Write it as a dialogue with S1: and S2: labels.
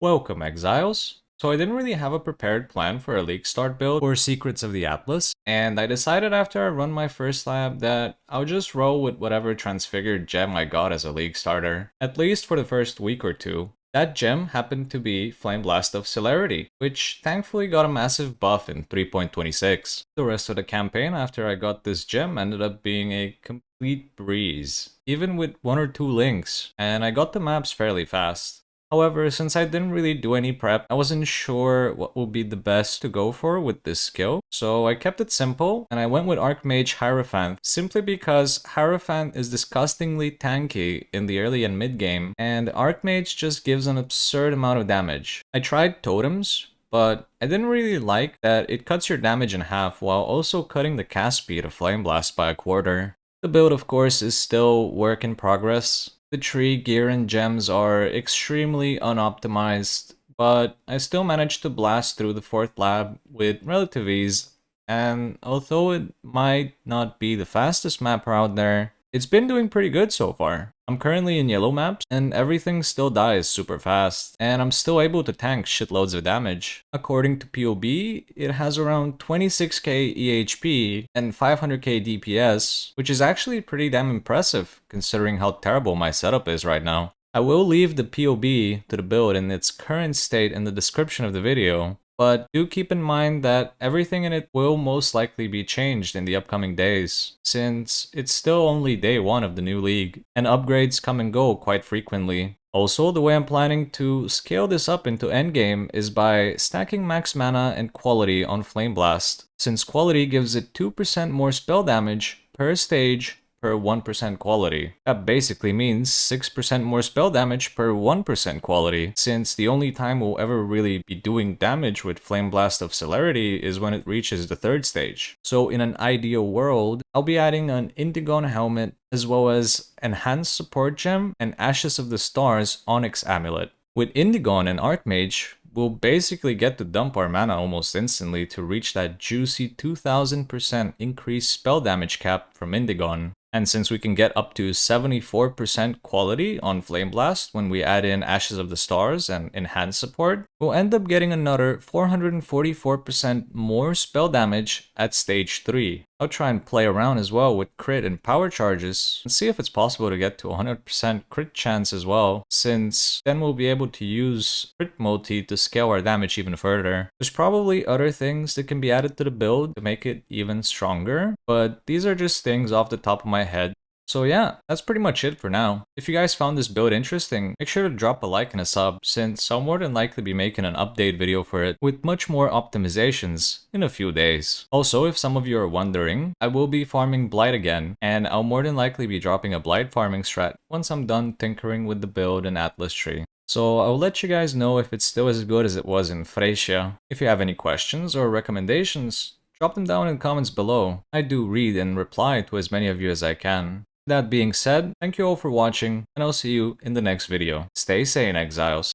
S1: Welcome, Exiles. So I didn't really have a prepared plan for a Leaguestart build or Secrets of the Atlas, and I decided after I run my first lab that I'll just roll with whatever transfigured gem I got as a League starter, at least for the first week or two. That gem happened to be Flameblast of Celerity, which thankfully got a massive buff in 3.26. The rest of the campaign after I got this gem ended up being a complete breeze, even with one or two links, and I got the maps fairly fast. However, since I didn't really do any prep, I wasn't sure what would be the best to go for with this skill. So I kept it simple and I went with Archmage Hierophant simply because Hierophant is disgustingly tanky in the early and mid game, and Archmage just gives an absurd amount of damage. I tried totems, but I didn't really like that it cuts your damage in half while also cutting the cast speed of Flameblast by a quarter. The build, of course, is still work in progress. The tree, gear, and gems are extremely unoptimized, but I still managed to blast through the 4th lab with relative ease, and although it might not be the fastest mapper out there, it's been doing pretty good so far. I'm currently in yellow maps, and everything still dies super fast, and I'm still able to tank shitloads of damage. According to POB, it has around 26k EHP and 500k DPS, which is actually pretty damn impressive considering how terrible my setup is right now. I will leave the POB to the build in its current state in the description of the video, but do keep in mind that everything in it will most likely be changed in the upcoming days, since it's still only day 1 of the new league, and upgrades come and go quite frequently. Also, the way I'm planning to scale this up into endgame is by stacking max mana and quality on Flameblast, since quality gives it 2% more spell damage per stage per 1% quality. That basically means 6% more spell damage per 1% quality, since the only time we'll ever really be doing damage with Flameblast of Celerity is when it reaches the 3rd stage. So in an ideal world, I'll be adding an Indigon helmet as well as Enhanced Support Gem and Ashes of the Stars Onyx Amulet. With Indigon and Archmage, we'll basically get to dump our mana almost instantly to reach that juicy 2000% increased spell damage cap from Indigon. And since we can get up to 74% quality on Flameblast when we add in Ashes of the Stars and Enhanced Support, we'll end up getting another 444% more spell damage at stage 3. I'll try and play around as well with crit and power charges and see if it's possible to get to 100% crit chance as well, since then we'll be able to use crit multi to scale our damage even further. There's probably other things that can be added to the build to make it even stronger, but these are just things off the top of my head. So yeah, that's pretty much it for now. If you guys found this build interesting, make sure to drop a like and a sub, since I'll more than likely be making an update video for it with much more optimizations in a few days. Also, if some of you are wondering, I will be farming Blight again, and I'll more than likely be dropping a Blight farming strat once I'm done tinkering with the build and Atlas tree. So I'll let you guys know if it's still as good as it was in Thracia. If you have any questions or recommendations, drop them down in the comments below. I do read and reply to as many of you as I can. That being said, thank you all for watching, and I'll see you in the next video. Stay sane, Exiles.